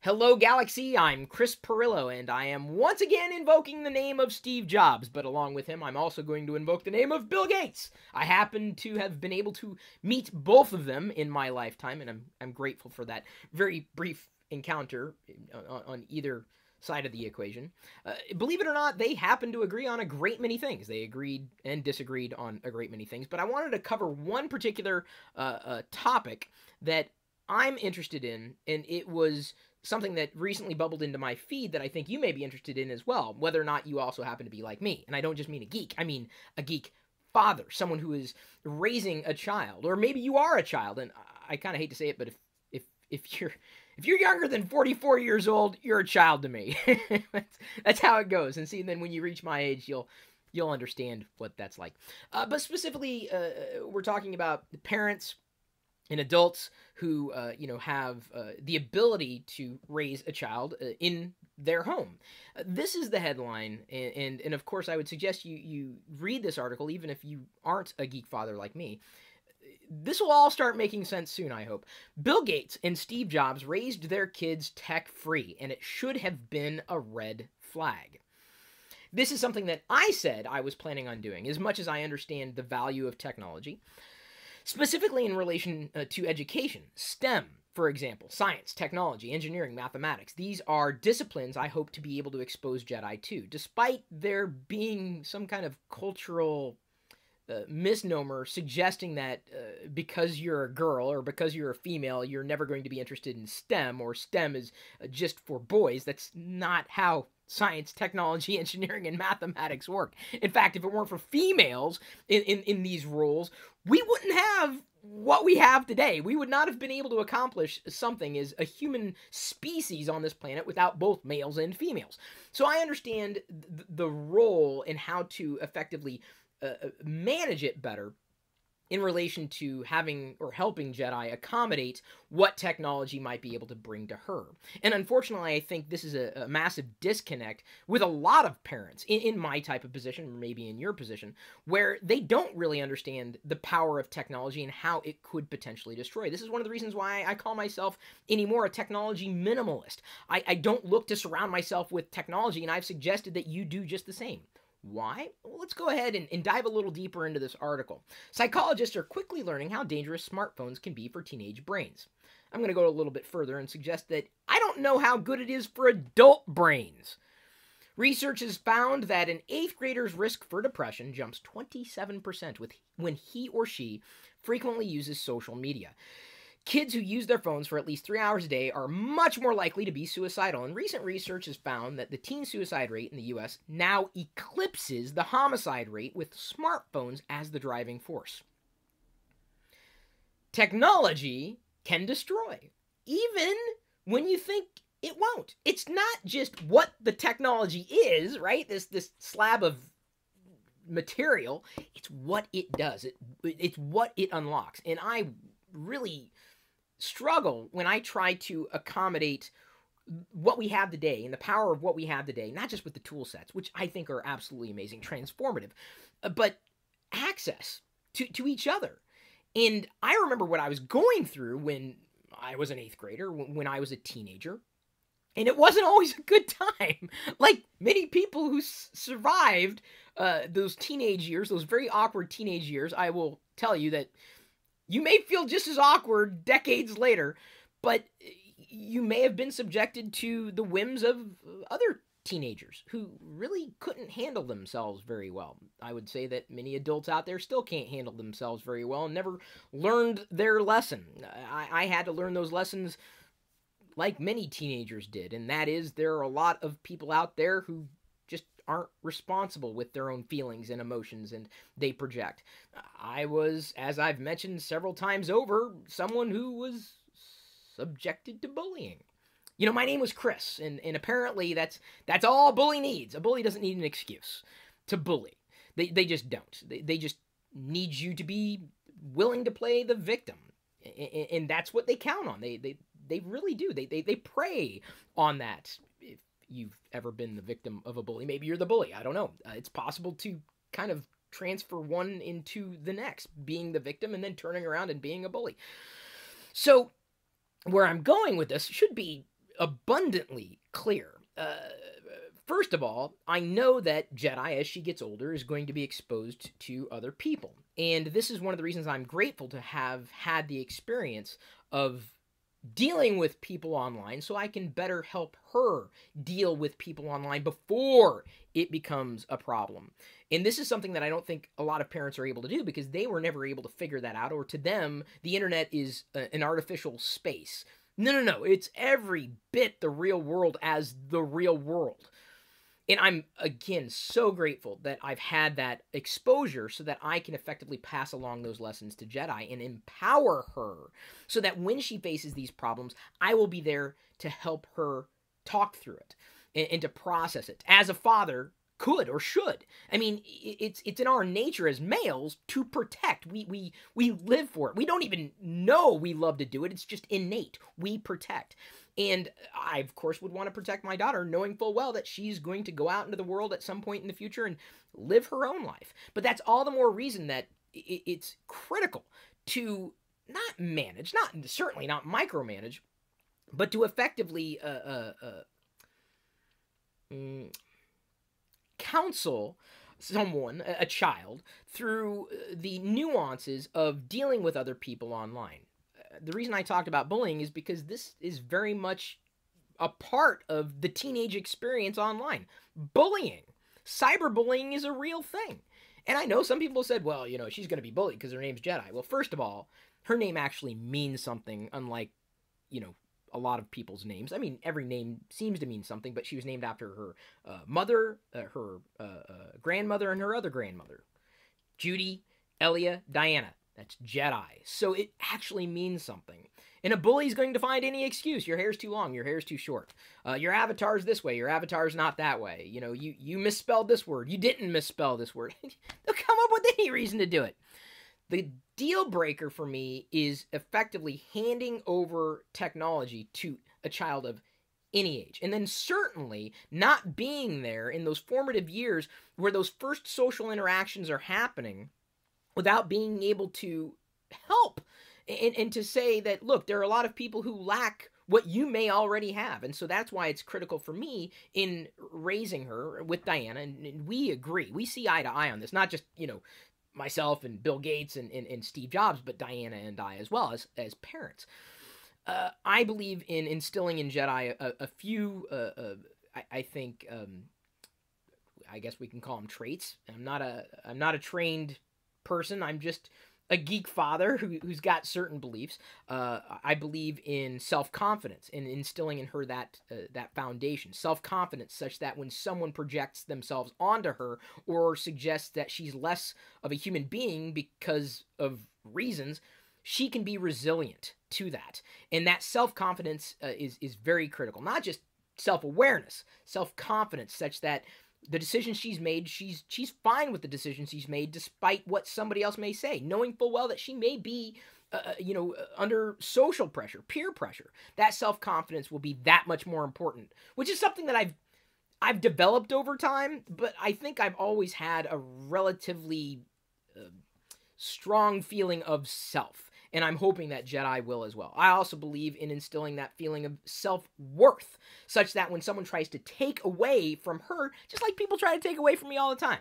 Hello, Galaxy, I'm Chris Pirillo, and I am once again invoking the name of Steve Jobs, but along with him, I'm also going to invoke the name of Bill Gates. I happen to have been able to meet both of them in my lifetime, and I'm grateful for that very brief encounter on either side of the equation. Believe it or not, they happen to agree on a great many things. They agreed and disagreed on a great many things, but I wanted to cover one particular topic that I'm interested in, and it was something that recently bubbled into my feed that I think you may be interested in as well, whether or not you also happen to be like me. And I don't just mean a geek, I mean a geek father, someone who is raising a child, or maybe you are a child, and I kind of hate to say it, but if you're younger than 44 years old, you're a child to me. That's how it goes. And see, then when you reach my age, you'll understand what that's like. But specifically, we're talking about parents and adults who have the ability to raise a child in their home. This is the headline, and of course I would suggest you read this article even if you aren't a geek father like me. This will all start making sense soon, I hope. Bill Gates and Steve Jobs raised their kids tech-free, and it should have been a red flag. This is something that I said I was planning on doing, as much as I understand the value of technology. Specifically in relation to education, STEM, for example, science, technology, engineering, mathematics. These are disciplines I hope to be able to expose Jedi to, despite there being some kind of cultural misnomer suggesting that because you're a girl or because you're a female, you're never going to be interested in STEM, or STEM is just for boys. That's not how science, technology, engineering, and mathematics work. In fact, if it weren't for females in these roles, we wouldn't have what we have today. We would not have been able to accomplish something as a human species on this planet without both males and females. So I understand the role and how to effectively manage it better in relation to having or helping Jedi accommodate what technology might be able to bring to her. And unfortunately, I think this is a massive disconnect with a lot of parents in my type of position, or maybe in your position, where they don't really understand the power of technology and how it could potentially destroy. This is one of the reasons why I call myself anymore a technology minimalist. I don't look to surround myself with technology, and I've suggested that you do just the same. Why? Well, let's go ahead and dive a little deeper into this article. Psychologists are quickly learning how dangerous smartphones can be for teenage brains. I'm going to go a little bit further and suggest that I don't know how good it is for adult brains. Research has found that an 8th grader's risk for depression jumps 27% when he or she frequently uses social media. Kids who use their phones for at least 3 hours a day are much more likely to be suicidal, and recent research has found that the teen suicide rate in the U.S. now eclipses the homicide rate with smartphones as the driving force. Technology can destroy, even when you think it won't. It's not just what the technology is, right? This slab of material. It's what it does. It's what it unlocks, and I really struggle when I try to accommodate what we have today and the power of what we have today, not just with the tool sets, which I think are absolutely amazing, transformative, but access to each other. And I remember what I was going through when I was an 8th grader, when I was a teenager, and it wasn't always a good time. Like many people who survived those teenage years, those very awkward teenage years, I will tell you that you may feel just as awkward decades later, but you may have been subjected to the whims of other teenagers who really couldn't handle themselves very well. I would say that many adults out there still can't handle themselves very well and never learned their lesson. I had to learn those lessons like many teenagers did, and that is there are a lot of people out there who just aren't responsible with their own feelings and emotions, and they project. I was, as I've mentioned several times over, someone who was subjected to bullying. You know, my name was Chris, and apparently that's all a bully needs. A bully doesn't need an excuse to bully. They just don't. They just need you to be willing to play the victim, and that's what they count on. They really do. They prey on that. If you've ever been the victim of a bully, maybe you're the bully. I don't know. It's possible to kind of transfer one into the next, being the victim and then turning around and being a bully. So where I'm going with this should be abundantly clear. First of all, I know that Jedi, as she gets older, is going to be exposed to other people. And this is one of the reasons I'm grateful to have had the experience of dealing with people online so I can better help her deal with people online before it becomes a problem. And this is something that I don't think a lot of parents are able to do because they were never able to figure that out, or to them, the internet is an artificial space. No. It's every bit the real world as the real world. And I'm, again, so grateful that I've had that exposure so that I can effectively pass along those lessons to Jedi and empower her so that when she faces these problems, I will be there to help her talk through it and to process it, as a father could or should. I mean, it's in our nature as males to protect. We live for it. We don't even know we love to do it. It's just innate. We protect. And I, of course, would want to protect my daughter, knowing full well that she's going to go out into the world at some point in the future and live her own life. But that's all the more reason that it's critical to not manage, certainly not micromanage, but to effectively counsel someone, a child, through the nuances of dealing with other people online. The reason I talked about bullying is because this is very much a part of the teenage experience online. Bullying. Cyberbullying is a real thing. And I know some people said, well, she's going to be bullied because her name's Jedi. Well, first of all, her name actually means something, unlike, a lot of people's names. I mean, every name seems to mean something, but she was named after her mother, her grandmother, and her other grandmother. Judy, Elia, Diana. That's Jedi. So it actually means something. And a bully's going to find any excuse. Your hair's too long. Your hair's too short. Your avatar's this way. Your avatar's not that way. You misspelled this word. You didn't misspell this word. They'll come up with any reason to do it. The deal breaker for me is effectively handing over technology to a child of any age. And then certainly not being there in those formative years where those first social interactions are happening without being able to help and to say that, look, there are a lot of people who lack what you may already have. And so that's why it's critical for me in raising her with Diana. And we agree. We see eye to eye on this, not just, myself and Bill Gates and Steve Jobs, but Diana and I as well as parents. I believe in instilling in Jedi a few, I think, I guess we can call them traits. I'm not a trained person. I'm just a geek father who's got certain beliefs. I believe in self-confidence and instilling in her that foundation. Self-confidence such that when someone projects themselves onto her or suggests that she's less of a human being because of reasons, she can be resilient to that. And that self-confidence is very critical. Not just self-awareness, self-confidence such that the decisions she's made, she's fine with the decisions she's made despite what somebody else may say, knowing full well that she may be, under social pressure, peer pressure. That self-confidence will be that much more important, which is something that I've developed over time, but I think I've always had a relatively strong feeling of self. And I'm hoping that Jedi will as well. I also believe in instilling that feeling of self-worth, such that when someone tries to take away from her, just like people try to take away from me all the time,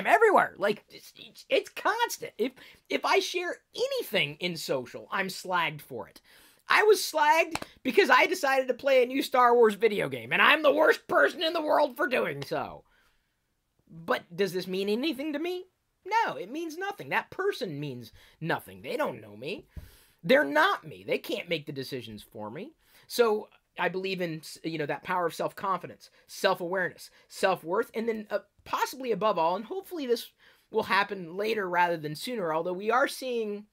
everywhere, like it's constant. If I share anything in social, I'm slagged for it. I was slagged because I decided to play a new Star Wars video game, and I'm the worst person in the world for doing so. But does this mean anything to me? No, it means nothing. That person means nothing. They don't know me. They're not me. They can't make the decisions for me. So I believe in, that power of self-confidence, self-awareness, self-worth, and then possibly above all, and hopefully this will happen later rather than sooner, although we are seeing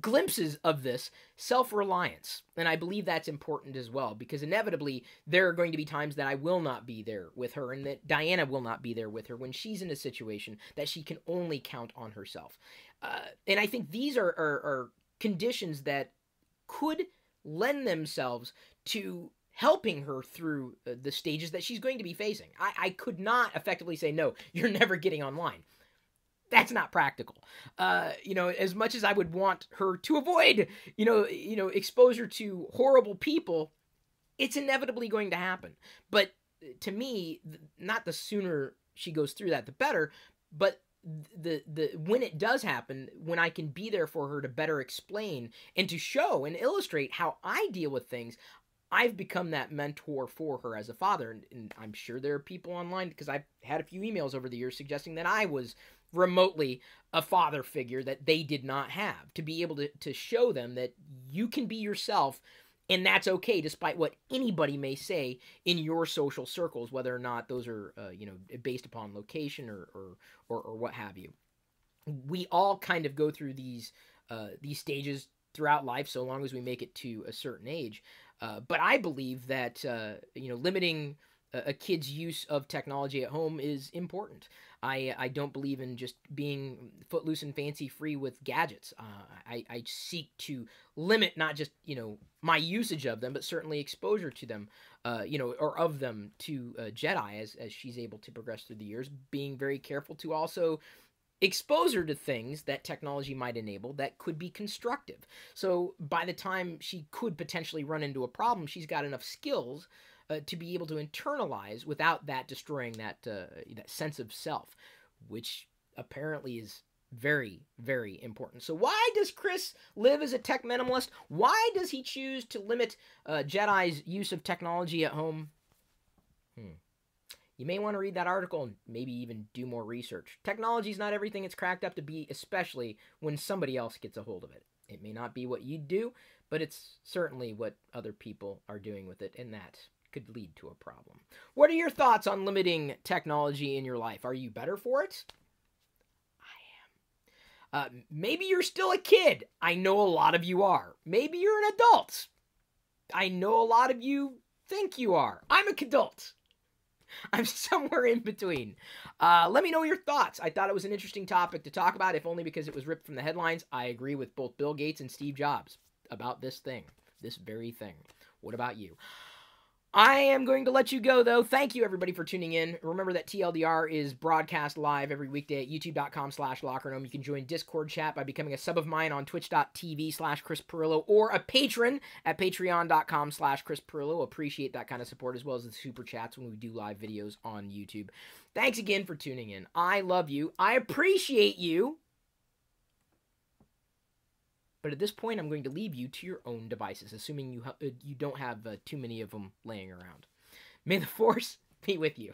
glimpses of this, self-reliance. And I believe that's important as well, because inevitably there are going to be times that I will not be there with her and that Diana will not be there with her when she's in a situation that she can only count on herself. And I think these are conditions that could lend themselves to helping her through the stages that she's going to be facing. I could not effectively say, no, you're never getting online. That's not practical. As much as I would want her to avoid, exposure to horrible people, it's inevitably going to happen. But to me, not the sooner she goes through that, the better. But the when it does happen, when I can be there for her to better explain and to show and illustrate how I deal with things, I've become that mentor for her as a father. And I'm sure there are people online, because I've had a few emails over the years suggesting that I was remotely a father figure that they did not have, to be able to show them that you can be yourself, and that's okay, despite what anybody may say in your social circles, whether or not those are based upon location or what have you. We all kind of go through these stages throughout life, so long as we make it to a certain age. But I believe that limiting a kid's use of technology at home is important. I don't believe in just being footloose and fancy free with gadgets. I seek to limit not just my usage of them, but certainly exposure to them, or of them to Jedi as she's able to progress through the years. Being very careful to also expose her to things that technology might enable that could be constructive. So by the time she could potentially run into a problem, she's got enough skills to be able to internalize without that destroying that sense of self, which apparently is very, very important. So why does Chris live as a tech minimalist? Why does he choose to limit Jedi's use of technology at home? You may want to read that article and maybe even do more research. Technology is not everything it's cracked up to be, especially when somebody else gets a hold of it. It may not be what you do, but it's certainly what other people are doing with it, and that could lead to a problem. What are your thoughts on limiting technology in your life? Are you better for it? I am. Maybe you're still a kid. I know a lot of you are. Maybe you're an adult. I know a lot of you think you are. I'm a kidult. I'm somewhere in between. Let me know your thoughts. I thought it was an interesting topic to talk about, if only because it was ripped from the headlines. I agree with both Bill Gates and Steve Jobs about this very thing. What about you? I am going to let you go, though. Thank you, everybody, for tuning in. Remember that TLDR is broadcast live every weekday at youtube.com/lockerroom. You can join Discord chat by becoming a sub of mine on twitch.tv/Chris Pirillo, or a patron at patreon.com/Chris Pirillo. Appreciate that kind of support, as well as the super chats when we do live videos on YouTube. Thanks again for tuning in. I love you. I appreciate you. But at this point, I'm going to leave you to your own devices, assuming you don't have too many of them laying around. May the Force be with you.